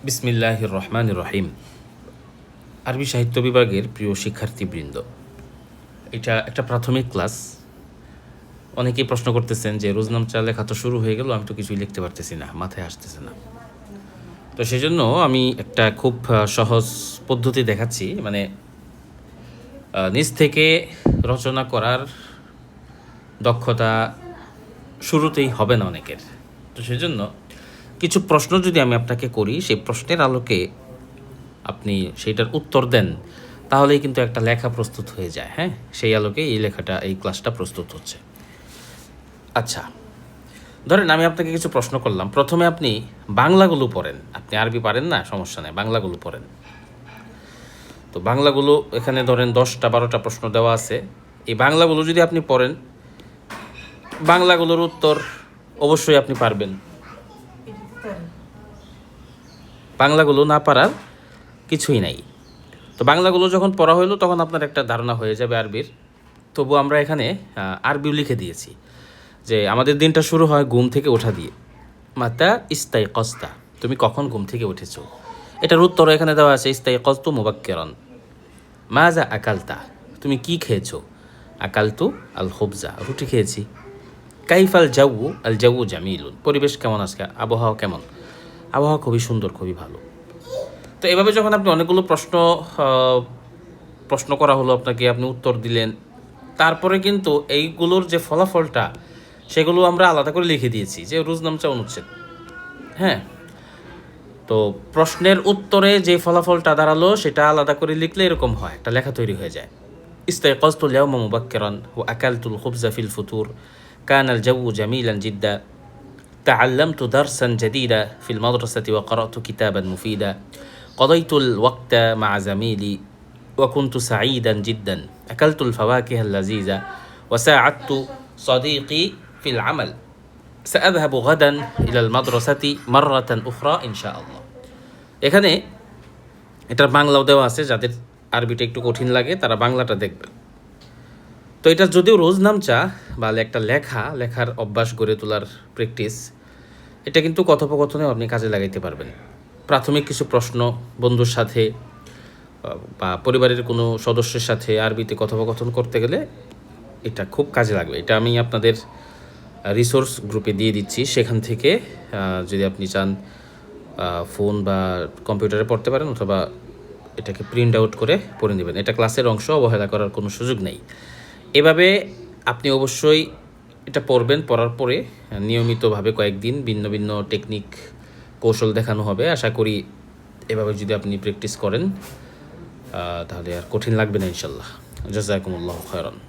বিসমিল্লাহির রহমানির রহিম। আরবি সাহিত্য বিভাগের প্রিয় শিক্ষার্থীবৃন্দ, এটা একটা প্রাথমিক ক্লাস। অনেকেই প্রশ্ন করতেছেন যে রোজনামচা লেখা তো শুরু হয়ে গেল, আমি তো কিছুই লিখতে পারতেছি না, মাথায় আসতেছে না। তো সেজন্য আমি একটা খুব সহজ পদ্ধতি দেখাচ্ছি, মানে নিজ থেকে রচনা করার দক্ষতা শুরুতেই হবে না অনেকের। তো সেজন্য কিছু প্রশ্ন যদি আমি আপনাকে করি, সেই প্রশ্নের আলোকে আপনি সেইটার উত্তর দেন, তাহলেই কিন্তু একটা লেখা প্রস্তুত হয়ে যায়। হ্যাঁ, সেই আলোকে এই ক্লাসটা প্রস্তুত হচ্ছে। আচ্ছা, ধরেন আমি আপনাকে কিছু প্রশ্ন করলাম, প্রথমে আপনি বাংলাগুলো পড়েন। আপনি আরবি পারেন না, সমস্যা নেই, বাংলাগুলো পড়েন। তো বাংলাগুলো এখানে ধরেন 10-12টা প্রশ্ন দেওয়া আছে। এই বাংলাগুলো যদি আপনি পড়েন, বাংলাগুলোর উত্তর অবশ্যই আপনি পারবেন। বাংলাগুলো না পারার কিছুই নাই। তো বাংলাগুলো যখন পড়া হইলো, তখন আপনার একটা ধারণা হয়ে যাবে আরবির। তবু আমরা এখানে আরবিও লিখে দিয়েছি যে আমাদের দিনটা শুরু হয় ঘুম থেকে ওঠা দিয়ে। মাতা ইস্তাই কস্তা, তুমি কখন ঘুম থেকে উঠেছো? এটার উত্তর এখানে দেওয়া আছে, ইস্তাই কস্তু মুবাক্কিরান। মাজা আকালতা, তুমি কি খেয়েছো? আকালতু আল খুবজা, রুটি খেয়েছি। কাইফাল জাউ, আল জাউ জামিলুন, পরিবেশ কেমন আজকে, আবহাওয়া কেমন? আবহাওয়া খুবই সুন্দর, খুবই ভালো। তো এভাবে যখন আপনি অনেকগুলো প্রশ্ন করা হলো আপনাকে, আপনি উত্তর দিলেন, তারপরে কিন্তু এইগুলোর যে ফলাফলটা, সেগুলো আমরা আলাদা করে লিখে দিয়েছি যে রোজনামচা অনুচ্ছেদ। হ্যাঁ, তো প্রশ্নের উত্তরে যে ফলাফলটা দাঁড়ালো সেটা আলাদা করে লিখলে এরকম হয়, একটা লেখা তৈরি হয়ে যায়। ইস্তাইকাজতুল ইয়াওমা মুবাক্কিরান ওয়া আকালতুল খুবজা ফিল ফুতুর, কানাল জাউ জামিলান জিদ্দা, تعلمت درسا جديدا في المدرسة وقرأت كتابا مفيدا، قضيت الوقت مع زميلي وكنت سعيدا جدا، أكلت الفواكه اللذيذة وساعدت صديقي في العمل، سأذهب غدا إلى المدرسة مرة أخرى إن شاء الله। এখানে এটার বাংলাও দেওয়া আছে, যাদের আরবিটা একটু কঠিন লাগে তারা বাংলাটা দেখবেন। তো এটা যদিও রোজনামচা বা একটা লেখার অভ্যাস গড়ে তোলার প্র্যাকটিস, এটা কিন্তু কথোপকথনেও আপনি কাজে লাগাইতে পারবেন। প্রাথমিক কিছু প্রশ্ন বন্ধুর সাথে বা পরিবারের কোনো সদস্যের সাথে আরবিতে কথোপকথন করতে গেলে এটা খুব কাজে লাগবে। এটা আমি আপনাদের রিসোর্স গ্রুপে দিয়ে দিচ্ছি, সেখান থেকে যদি আপনি চান ফোন বা কম্পিউটারে পড়তে পারেন, অথবা এটাকে প্রিন্ট আউট করে পড়ে নেবেন। এটা ক্লাসের অংশ, অবহেলা করার কোনো সুযোগ নেই। এভাবে আপনি অবশ্যই এটা পড়বেন। পড়ার পরে নিয়মিতভাবে কয়েকদিন ভিন্ন ভিন্ন টেকনিক, কৌশল দেখানো হবে। আশা করি এভাবে যদি আপনি প্র্যাকটিস করেন, তাহলে আর কঠিন লাগবে না ইনশাল্লাহ। জাযাকুমুল্লাহু খায়রান।